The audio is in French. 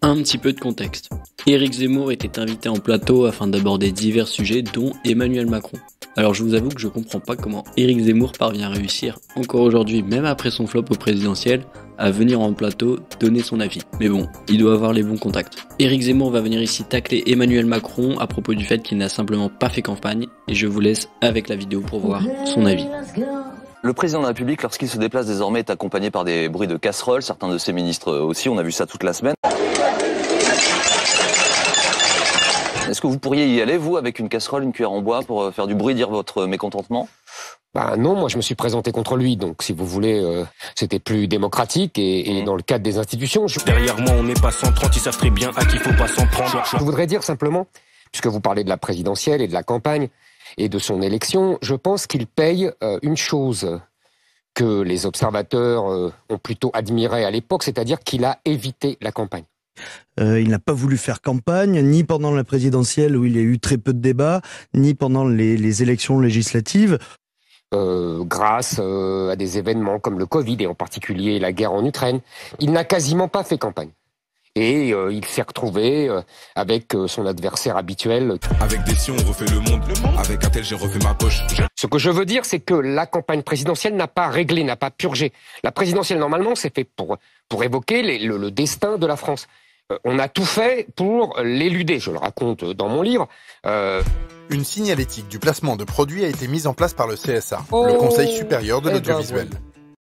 Un petit peu de contexte. Éric Zemmour était invité en plateau afin d'aborder divers sujets dont Emmanuel Macron. Alors je vous avoue que je comprends pas comment Éric Zemmour parvient à réussir, encore aujourd'hui, même après son flop au présidentiel, à venir en plateau donner son avis. Mais bon, il doit avoir les bons contacts. Éric Zemmour va venir ici tacler Emmanuel Macron à propos du fait qu'il n'a simplement pas fait campagne, et je vous laisse avec la vidéo pour voir son avis. Le président de la République, lorsqu'il se déplace désormais, est accompagné par des bruits de casseroles, certains de ses ministres aussi, on a vu ça toute la semaine. Est-ce que vous pourriez y aller, vous, avec une casserole, une cuillère en bois, pour faire du bruit, dire votre mécontentement ? Non, moi je me suis présenté contre lui, donc si vous voulez, c'était plus démocratique et dans le cadre des institutions. Derrière moi on n'est pas 130, ils savent très bien à qu'il faut pas s'en prendre. Je voudrais dire simplement, puisque vous parlez de la présidentielle et de la campagne et de son élection, je pense qu'il paye une chose que les observateurs ont plutôt admiré à l'époque, c'est-à-dire qu'il a évité la campagne. Il n'a pas voulu faire campagne, ni pendant la présidentielle où il y a eu très peu de débats, ni pendant les élections législatives. Grâce à des événements comme le Covid et en particulier la guerre en Ukraine, il n'a quasiment pas fait campagne. Et il s'est retrouvé avec son adversaire habituel. Avec des si on refait le monde, avec un tel j'ai refait ma poche. Ce que je veux dire, c'est que la campagne présidentielle n'a pas réglé, n'a pas purgé. La présidentielle, normalement, c'est fait pour évoquer le destin de la France. On a tout fait pour l'éluder, je le raconte dans mon livre. Une signalétique du placement de produits a été mise en place par le CSA, le Conseil supérieur de l'audiovisuel.